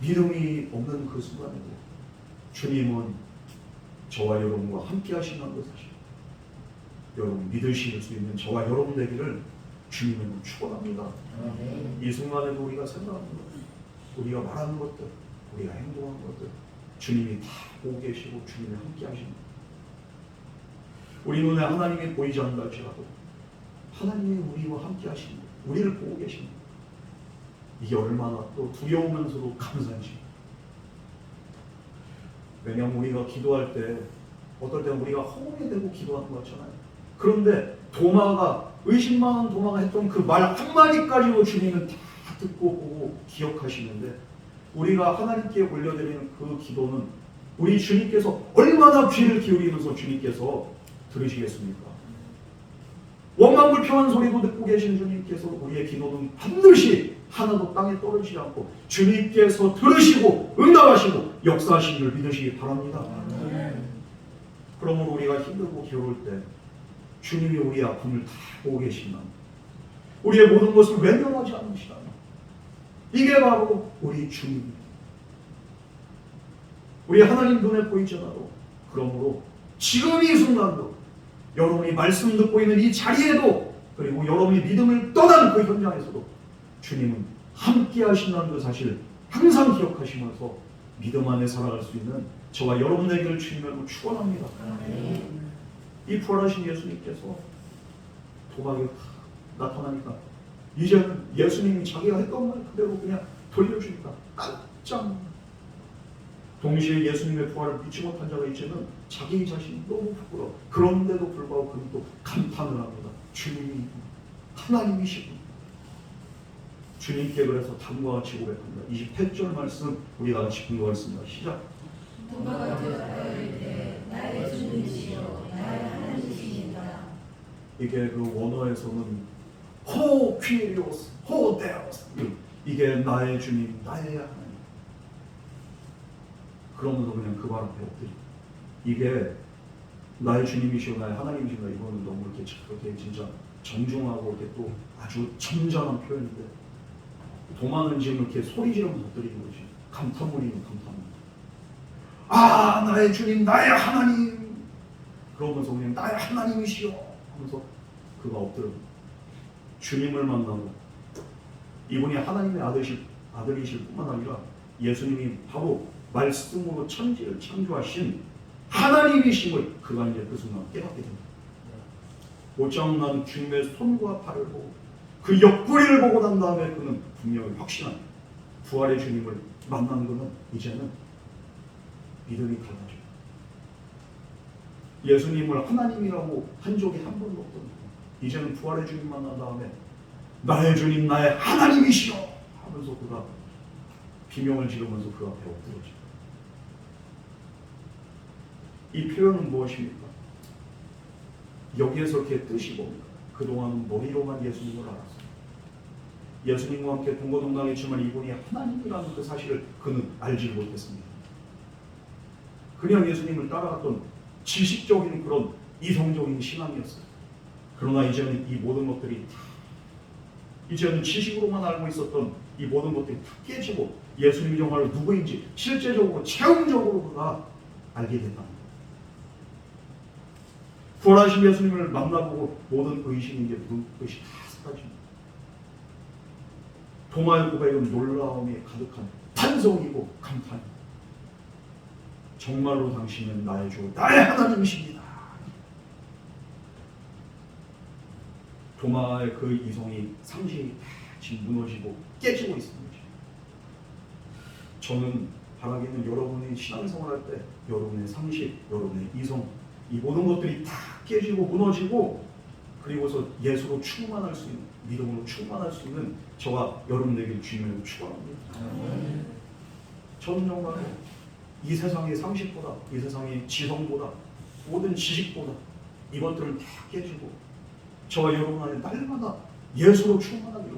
믿음이 없는 그 순간에도 주님은 저와 여러분과 함께 하신다는 것 사실 여러분 믿으실 수 있는 저와 여러분 되기를 주님은 축원합니다. 이 순간에도 우리가 생각하는 것, 우리가 말하는 것들, 우리가 행동하는 것들 주님이 다 보고 계시고 주님이 함께 하십니다. 우리 눈에 하나님이 보이지 않는다 할지라도 하나님이 우리와 함께 하십니다. 우리를 보고 계십니다. 이게 얼마나 또 두려우면서도 감사한지. 왜냐하면 우리가 기도할 때 어떨 때는 우리가 허공에 대고 기도하는 것 같잖아요. 그런데 도마가 의심 많은 도마가 했던 그 말 한마디까지도 주님은 다 듣고 보고 기억하시는데 우리가 하나님께 올려드리는 그 기도는 우리 주님께서 얼마나 귀를 기울이면서 주님께서 들으시겠습니까? 원망불평한 소리도 듣고 계신 주님께서 우리의 기도는 반드시 하나도 땅에 떨어지지 않고 주님께서 들으시고 응답하시고 역사하신 줄 믿으시기 바랍니다. 그러므로 우리가 힘들고 괴로울 때 주님이 우리의 아픔을 다 보고 계신다. 우리의 모든 것을 외면하지 않으시다. 이게 바로 우리 주님입니다. 우리 하나님 눈에 보이지 않아도 그러므로 지금 이 순간도 여러분이 말씀 듣고 있는 이 자리에도 그리고 여러분이 믿음을 떠난 그 현장에서도 주님은 함께 하신다는 그 사실 항상 기억하시면서 믿음 안에 살아갈 수 있는 저와 여러분에게를 주님으로 축원합니다. 이 부활하신 예수님께서 도마에 나타나니까 이제는 예수님이 자기가 했던 말 그대로 그냥 돌려주니까 깜짝 동시에 예수님의 부활을 믿지 못한 자가 이제는 자기 자신이 너무 부끄러워. 그런데도 불구하고 그는 또 감탄을 합니다. 주님이 하나님이시고 주님께 그래서 다음과 같이 고백합니다. 28절 말씀 우리 다 같이 공부하겠습니다. 시작. 도마가 되었다 이르되 나의 주님이시여 나의 하나님이시니라. 이게 그 원어에서는 호 퀴리오스 호 데오스 이게 나의 주님 나의 하나님. 그러면서 그냥 그 발 앞에 엎드리. 이게 나의 주님이시오 나의 하나님이시오 이거는 너무 이렇게 진짜 정중하고 이렇게 또 아주 점잖은 표현인데 도마는 지금 이렇게 소리 지르면서 엎드리는 거지. 감탄문이면 감탄문. 아 나의 주님 나의 하나님 그러면서 그냥 나의 하나님이시여 하면서 그가 엎드려 주님을 만나고 이분이 하나님의 아들이실 뿐만 아니라 예수님이 바로 말씀으로 천지를 창조하신 하나님이심을 그가 이제 그 순간 깨닫게 됩니다. 오장난 주님의 손과 발을 보고 그 옆구리를 보고 난 다음에 그는 분명히 확신한 부활의 주님을 만난 그는 이제는 믿음이 달라져요. 예수님을 하나님이라고 한 적이 한 번도 없던 이제는 부활의 주님 만난 다음에 나의 주님 나의 하나님이시여 하면서 그가 비명을 지르면서 그 앞에 엎드려져요. 이 표현은 무엇입니까? 여기에서 그의 뜻이 뭡니까? 그동안은 머리로만 예수님을 알았어요. 예수님과 함께 동거동락했지만 이분이 하나님이라는 그 사실을 그는 알지 못했습니다. 그냥 예수님을 따라갔던 지식적인 그런 이성적인 신앙이었어요. 그러나 이제는 이 모든 것들이 이제는 지식으로만 알고 있었던 이 모든 것들이 다 깨지고 예수님이 정말 누구인지 실제적으로 체험적으로 그가 알게 된다. 부활하신 예수님을 만나보고 모든 의심이 이제 눈빛이 다 사라집니다. 도마의 고백은 놀라움이 가득한 찬송이고 감탄입니다. 정말로 당신은 나의 주 나의 하나님이십니다. 도마의 그 이성이 상식이 다 지금 무너지고 깨지고 있습니다. 저는 바라기는 여러분이 신앙생활할 때 여러분의 상식, 여러분의 이성 이 모든 것들이 다 깨지고 무너지고 그리고서 예수로 충만할 수 있는 믿음으로 충만할 수 있는 저와 여러분에게 주님을 축원합니다. 저는 정말 이 세상의 상식보다 이 세상의 지성보다 모든 지식보다 이것들은 다 깨지고 저와 여러분 안에 날마다 예수로 충만하기로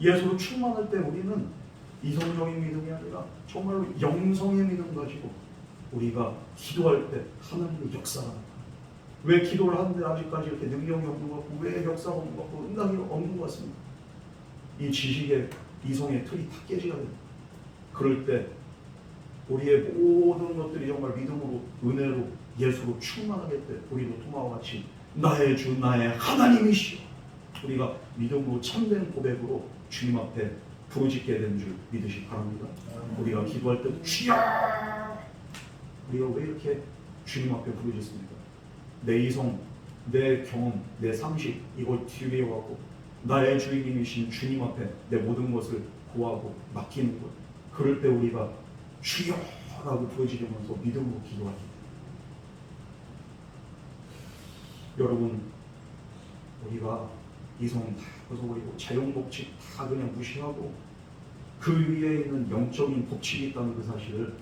예수로 충만할 때 우리는 이성적인 믿음이 아니라 정말로 영성의 믿음 가지고 우리가 기도할 때 하나님의 역사가 나타나요. 왜 기도를 하는데 아직까지 이렇게 능력이 없는 것 같고 왜 역사가 없는 것 같고 응답이 없는 것 같습니까? 이 지식의 이성의 틀이 다 깨지게 됩니다. 그럴 때 우리의 모든 것들이 정말 믿음으로 은혜로 예수로 충만하게 때 우리도 도마와 같이 나의 주 나의 하나님이시여 우리가 믿음으로 참된 고백으로 주님 앞에 부르짖게 되는 줄 믿으시기 바랍니다. 우리가 기도할 때 주여 우리가 왜 이렇게 주님 앞에 부르짖습니까? 내 이성, 내 경험, 내 상식 이걸 뒤로하고 나의 주인님이신 주님 앞에 내 모든 것을 고하고 맡기는 것 그럴 때 우리가 주여라고 부르짖으면서 믿음으로 기도하기 여러분 우리가 이성 다 벗어버리고 자연법칙 다 그냥 무시하고 그 위에 있는 영적인 법칙이 있다는 그 사실을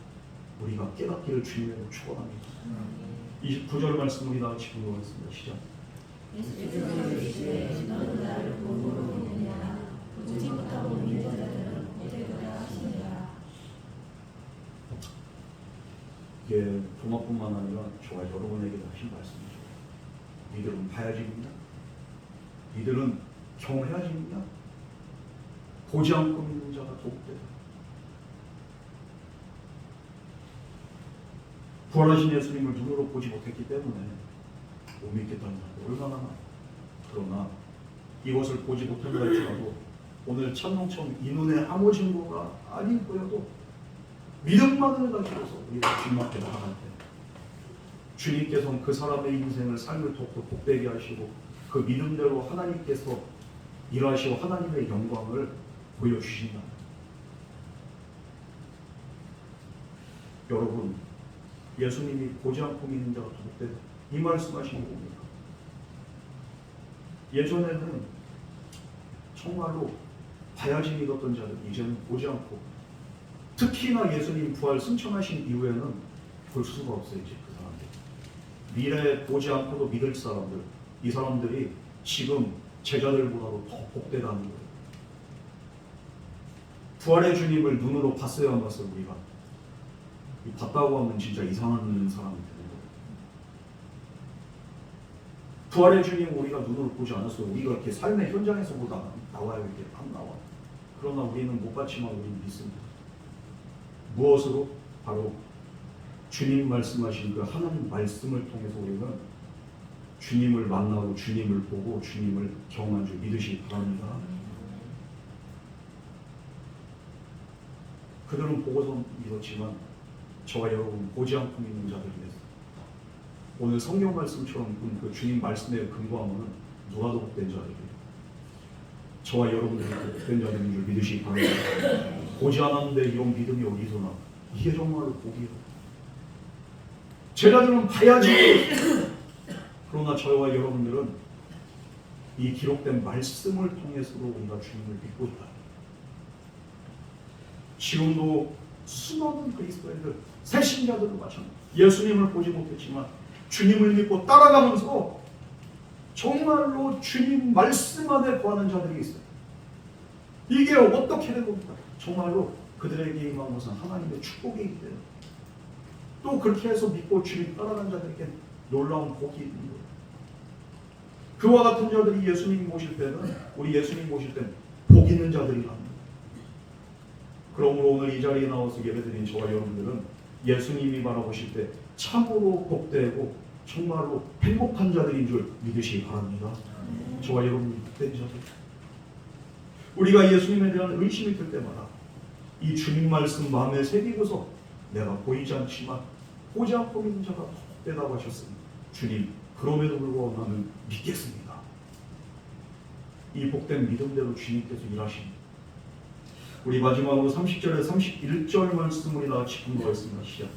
우리가 깨닫기를 주님으로 축원합니다. 29절 말씀 우리 다 같이 읽어보겠습니다. 시작. 예수께서 이르시되 너는 나를 본으로 믿느냐 보지 못하고 믿는 자들은 어떻게나 하시느냐. 이게 도마뿐만 아니라 저와 여러분에게도 하신 말씀이죠. 니들은 봐야지 믿냐? 니들은 경해야지 믿냐? 보지 않고 믿는 자가 복되다. 부활하신 예수님을 눈으로 보지 못했기 때문에 못 믿겠다는 사람이 얼마나 많아요. 그러나 이것을 보지 못한다 할지라도 오늘 찬송처럼 이 눈에 아무 증거가 아니 보여도 믿음만을 가지고서 우리가 주님 앞에 나아갈 때 주님께서는 그 사람의 인생을 삶을 더욱더 복되게 하시고 그 믿음대로 하나님께서 일하시고 하나님의 영광을 보여주신다. 여러분 예수님이 보지 않고 믿는 자가 복되다 이 말씀하신 거 뭡니까? 예전에는 정말로 봐야지 믿었던 자들 이제는 보지 않고 특히나 예수님 부활 승천하신 이후에는 볼 수가 없어요. 이제 그 사람들 미래에 보지 않고도 믿을 사람들 이 사람들이 지금 제자들보다도 더 복되다는 거예요. 부활의 주님을 눈으로 봤어요 안 봤어요? 우리가 봤다고 하면 진짜 이상한 사람이 되는 거예요. 부활의 주님 우리가 눈으로 보지 않았어요. 우리가 이렇게 삶의 현장에서 보다 나와요. 이렇게 안 나와. 그러나 우리는 못 봤지만 우리는 믿습니다. 무엇으로? 바로 주님 말씀하신 그 하나님 말씀을 통해서 우리는 주님을 만나고 주님을 보고 주님을 경험한 줄 믿으시기 바랍니다. 그들은 보고서 믿었지만 저와 여러분 보지 않고 믿는 자들이 됐어요. 오늘 성경 말씀처럼 그 주님 말씀에 근거하면 누가 더 복된 자들이에요? 저와 여러분들이 복된 자들인 줄 믿으시기 바랍니다. 보지 않았는데 이런 믿음이 어디서 나? 이게 정말로 복이에요. 제자들은 봐야지. 그러나 저와 여러분들은 이 기록된 말씀을 통해서도 우리가 주님을 믿고 있다. 지금도 수많은 그리스도인들, 새신자들도 마찬가지입니다. 예수님을 보지 못했지만 주님을 믿고 따라가면서 정말로 주님 말씀 안에 거하는 자들이 있어요. 이게 어떻게 된 겁니까? 정말로 그들에게 임한 것은 하나님의 축복이기 때문에 또 그렇게 해서 믿고 주님 따라가는 자들에게 놀라운 복이 있는 거예요. 그와 같은 자들이 예수님 모실 때는 우리 예수님 모실 때는 복 있는 자들이랍니다. 그러므로 오늘 이 자리에 나와서 예배드린 저와 여러분들은 예수님이 바라보실 때 참으로 복되고 정말로 행복한 자들인 줄 믿으시기 바랍니다. 저와 여러분이 복된 자들. 우리가 예수님에 대한 의심이 들 때마다 이 주님 말씀 마음에 새기고서 내가 보이지 않지만 보지 않고 믿는 자가 복되다고 하셨습니다. 주님, 그럼에도 불구하고 나는 믿겠습니다. 이 복된 믿음대로 주님께서 일하십니다. 우리 마지막으로 30절에 31절 말씀 우리 다 같이 공부하겠습니다. 시작.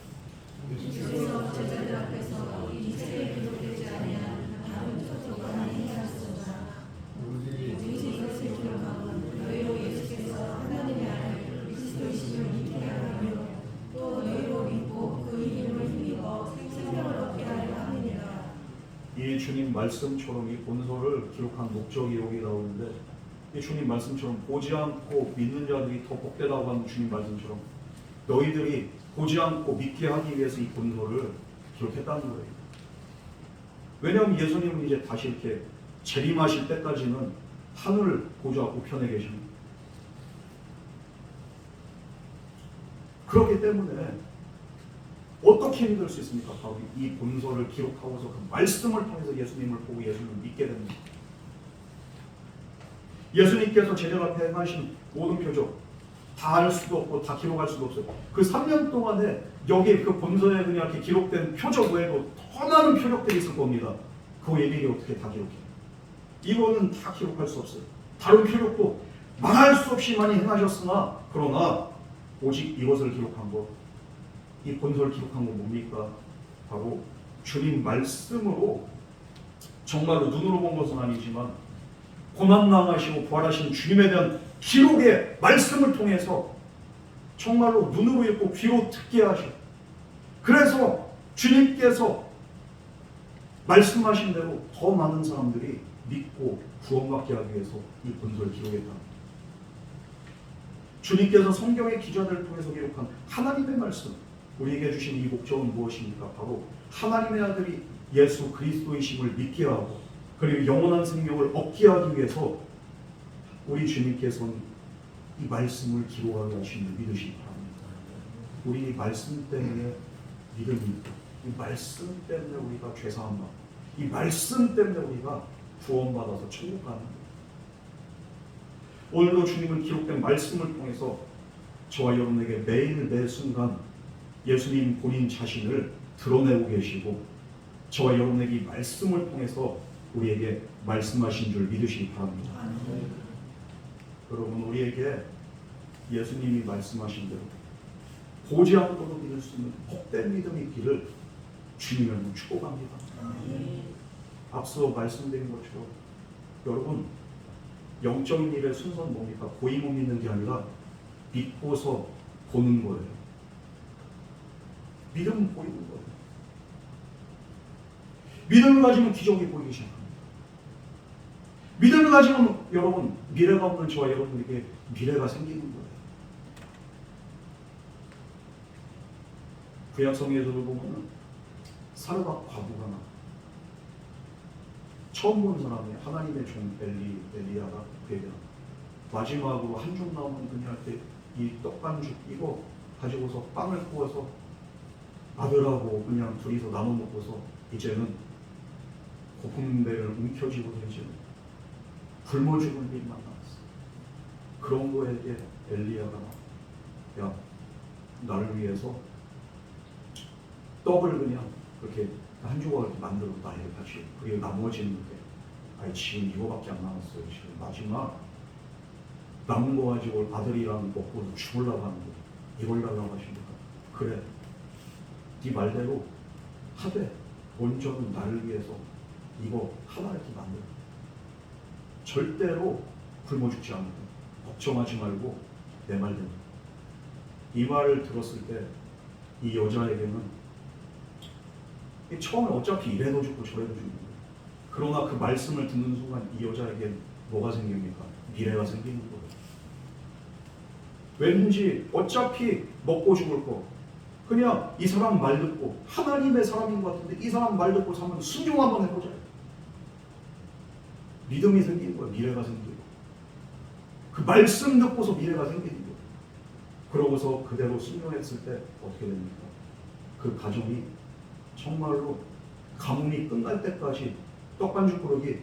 주께서 제자들 앞에서 이 책에 기록되지 아니한 다른 표적과 행하셨으나 오직 이것을 기록하고 너희로 예수께서 하나님의 아들 그리스도이심을 믿게 하며 또 너희로 믿고 그 이름을 힘입어 생명을 얻게 하려 함이니라. 이 주님 말씀처럼 이 본서를 기록한 목적이 여기 나오는데 이 주님 말씀처럼 보지 않고 믿는 자들이 더 복되다고 하는 주님 말씀처럼 너희들이 보지 않고 믿게 하기 위해서 이 본서를 기록했다는 거예요. 왜냐하면 예수님은 이제 다시 이렇게 재림하실 때까지는 하늘 보좌 우편에 계십니다. 그렇기 때문에 어떻게 믿을 수 있습니까? 바로 이 본서를 기록하고서 그 말씀을 통해서 예수님을 보고 예수님을 믿게 됩니다. 예수님께서 제자들 앞에 행하신 모든 표적 다 할 수도 없고 다 기록할 수도 없어요. 그 3년 동안에 여기 그 본서에 그냥 이렇게 기록된 표적 외에도 더 많은 표적들이 있을 겁니다. 그 얘기를 어떻게 다 기록해요? 이거는 다 기록할 수 없어요. 다른 표적도 말할 수 없이 많이 행하셨으나 그러나 오직 이것을 기록한 것, 이 본서를 기록한 건 뭡니까? 바로 주님 말씀으로 정말로 눈으로 본 것은 아니지만 고난당하시고 부활하신 주님에 대한 기록의 말씀을 통해서 정말로 눈으로 읽고 귀로 듣게 하셔. 그래서 주님께서 말씀하신 대로 더 많은 사람들이 믿고 구원받게 하기 위해서 이 본서를 기록했다. 주님께서 성경의 기자들을 통해서 기록한 하나님의 말씀, 우리에게 주신 이 목적은 무엇입니까? 바로 하나님의 아들이 예수 그리스도이심을 믿게 하고 그리고 영원한 생명을 얻게 하기 위해서 우리 주님께서는 이 말씀을 기록하게 하시는 믿으시기 바랍니다. 우리 이 말씀 때문에 믿음이 있고 이 말씀 때문에 우리가 죄사함 받고 이 말씀 때문에 우리가 구원받아서 천국 가는 거예요. 오늘도 주님은 기록된 말씀을 통해서 저와 여러분에게 매일 매 순간 예수님 본인 자신을 드러내고 계시고 저와 여러분에게 이 말씀을 통해서 우리에게 말씀하신 줄 믿으시기 바랍니다. 여러분, 우리에게 예수님이 말씀하신 대로 보지 않고도 믿을 수 있는 복된 믿음이 있기를 주님을 축복합니다. 앞서 말씀드린 것처럼 여러분, 영적인 일의 순서는 뭡니까? 보이고 믿는 게 아니라 믿고서 보는 거예요. 믿음은 보이는 거예요. 믿음을 가지면 기적이 보이기 시작합니다. 믿음을 가지면 여러분, 미래가 없는 저와 여러분에게 미래가 생기는 거예요. 구약성에서도 보면 사르밧 과부가 나 처음 본 사람이 하나님의 종 엘리야가 그에게 마지막으로 한 줌 남은 그녀할 때 이 떡반죽 이거 가지고서 빵을 구워서 아들하고 그냥 둘이서 나눠 먹고서 이제는 고품배를 움켜쥐고서 이제 굶어 죽을 일만 남았어. 그런 거에게 엘리야가 야 나를 위해서 떡을 그냥 그렇게 한 조각을 만들었다 이렇게 같이. 그리고 나머지는 게 아니 지금 이거밖에 안 남았어요. 지금 마지막 남은 거 가지고 아들이랑 먹고 죽으려고 하는 거 이걸 달라고 하십니까? 그래 네 말대로 하되 먼저는 나를 위해서 이거 하나 이렇게 만들어. 절대로 굶어 죽지 않고 걱정하지 말고 내 말대로. 이 말을 들었을 때 이 여자에게는 처음에 어차피 이래도 죽고 저래도 죽는 거예요. 그러나 그 말씀을 듣는 순간 이 여자에게 뭐가 생깁니까? 미래가 생기는 거예요. 왠지 어차피 먹고 죽을 거 그냥 이 사람 말 듣고 하나님의 사람인 것 같은데 이 사람 말 듣고 사면 순종 한번 해보자. 믿음이 생기는 거예요. 미래가 생기고 그 말씀 듣고서 미래가 생기는 거예요. 그러고서 그대로 순종했을 때 어떻게 됩니까? 그 가정이 정말로 가뭄이 끝날 때까지 떡반죽 그릇이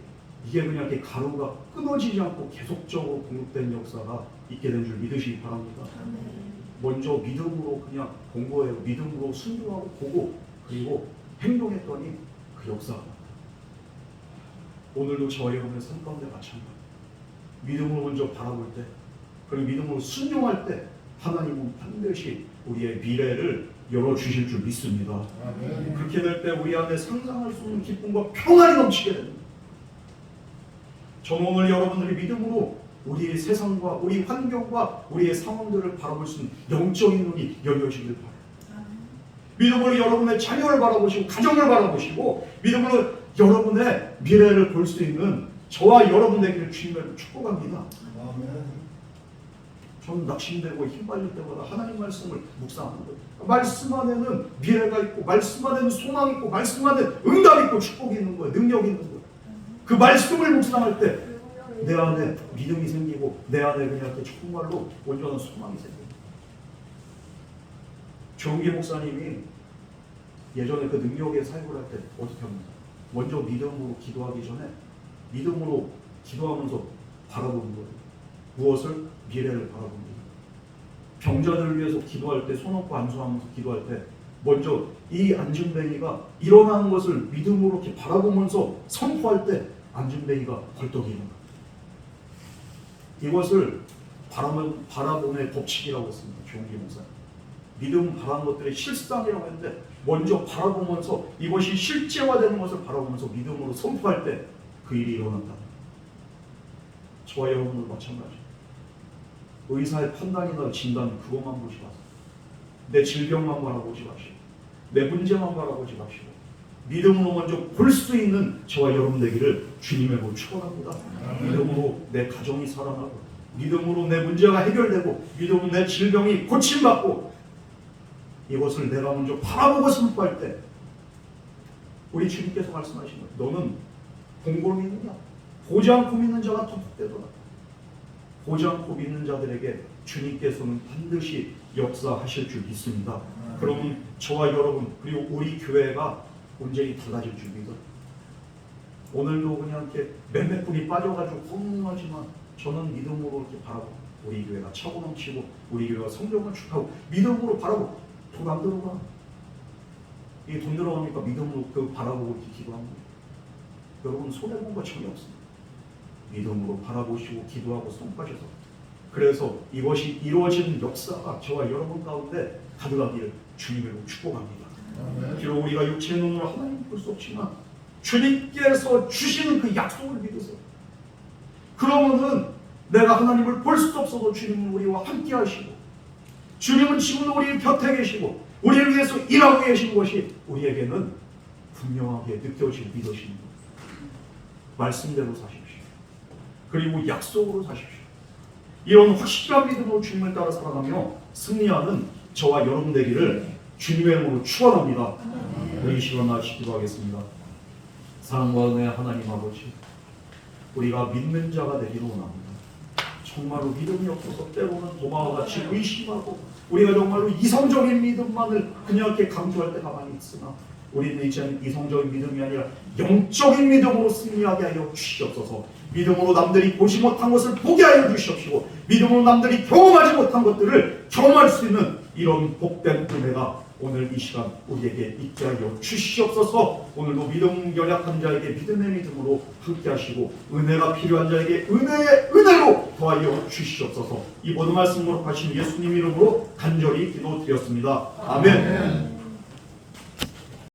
이게 그냥 이렇게 가루가 끊어지지 않고 계속적으로 공급된 역사가 있게 된 줄 믿으시기 바랍니다. 먼저 믿음으로 그냥 본 거예요. 믿음으로 순종하고 보고 그리고 행동했더니 그 역사가 오늘도 저와 여러분의 삶 가운데 마찬가지. 믿음으로 먼저 바라볼 때 그리고 믿음으로 순종할 때 하나님은 반드시 우리의 미래를 열어주실 줄 믿습니다. 아멘. 그렇게 될 때 우리 안에 상상할 수 없는 기쁨과 평안이 넘치게 됩니다. 저는 오늘 여러분들이 믿음으로 우리의 세상과 우리 환경과 우리의 상황들을 바라볼 수 있는 영적인 눈이 열려지길 바라요. 믿음으로 여러분의 자녀를 바라보시고 가정을 바라보시고 믿음으로 여러분의 미래를 볼 수 있는 저와 여러분 되기를 주님을 축복합니다. 저는 낙심되고 힘 빠질 때마다 하나님 말씀을 묵상하는 거예요. 말씀 안에는 미래가 있고 말씀 안에는 소망이 있고 말씀 안에 응답이 있고 축복이 있는 거예요. 능력이 있는 거예요. 그 말씀을 묵상할 때 내 안에 믿음이 생기고 내 안에 그냥 정말로 온전한 소망이 생깁니다. 조은기 목사님이 예전에 그 능력의 사역을 할 때 어떻게 합니까? 먼저 믿음으로 기도하기 전에 믿음으로 기도하면서 바라보는 거예요. 무엇을? 미래를 바라봅니다. 병자들을 위해서 기도할 때 손 얹고 안수하면서 기도할 때 먼저 이 안진뱅이가 일어나는 것을 믿음으로 이렇게 바라보면서 선포할 때 안진뱅이가 벌떡 일어나. 이것을 바라봄의 법칙이라고 했습니다. 조은기 목사님. 믿음 바라는 것들의 실상이라고 했는데 먼저 바라보면서 이것이 실제화되는 것을 바라보면서 믿음으로 선포할 때 그 일이 일어난다. 저와 여러분도 마찬가지. 의사의 판단이나 진단 그것만 보지 마세요. 내 질병만 바라보지 마시고 내 문제만 바라보지 마시고 믿음으로 먼저 볼 수 있는 저와 여러분 되기를 주님의 볼 축원합니다. 믿음으로 내 가정이 살아나고 믿음으로 내 문제가 해결되고 믿음으로 내 질병이 고침받고 이것을 내가 먼저 바라보고 선포할 때 우리 주님께서 말씀하신 거예요. 너는 공고로 믿느냐? 보지 않고 믿는 자가 더 복되도다. 보지 않고 믿는 자들에게 주님께서는 반드시 역사하실 줄 믿습니다. 그러면 저와 여러분 그리고 우리 교회가 온전히 달라질 줄 믿어요. 오늘도 그냥 이렇게 몇몇 분이 빠져가지고 허무하지만 저는 믿음으로 이렇게 바라고 우리 교회가 차고 넘치고 우리 교회가 성령을 축하하고 믿음으로 바라고 돈 안 들어가. 이게 돈 들어가니까 믿음으로 그 바라보고 이렇게 기도합니다. 여러분 손해본 거 전혀 없습니다. 믿음으로 바라보시고 기도하고 선포하셔서 그래서 이것이 이루어진 역사가 저와 여러분 가운데 가득하기를 주님으로 축복합니다. 비록 우리가 육체의 눈으로 하나님 볼 수 없지만 주님께서 주시는 그 약속을 믿으세요. 그러면은 내가 하나님을 볼 수 없어도 주님은 우리와 함께 하시고 주님은 지금도 우리 곁에 계시고 우리를 위해서 일하고 계신 것이 우리에게는 분명하게 느껴질 믿으시는 것. 말씀대로 사십시오. 그리고 약속으로 사십시오. 이런 확실한 믿음으로 주님을 따라 살아가며 승리하는 저와 여러분 되기를 주님의 이름으로 축원합니다. 우리 시간 같이 기도하겠습니다. 사랑과 은혜의 하나님 아버지, 우리가 믿는 자가 되기로 원합니다. 정말로 믿음이 없어서 때로는 도마와 같이 의심하고 우리가 정말로 이성적인 믿음만을 그냥 이렇게 강조할 때가 많이 있으나 우리는 이제는 이성적인 믿음이 아니라 영적인 믿음으로 승리하게 하여 주시옵소서. 믿음으로 남들이 보지 못한 것을 보게 하여 주시옵시고, 믿음으로 남들이 경험하지 못한 것들을 경험할 수 있는 이런 복된 은혜가 오늘 이 시간 우리에게 있게 하여 주시옵소서. 오늘도 믿음 연약한 자에게 믿음의 믿음으로 함께 하시고, 은혜가 필요한 자에게 은혜의 은혜로 더하여 주시옵소서. 이 모든 말씀으로 하신 예수님 이름으로 간절히 기도드렸습니다. 아멘.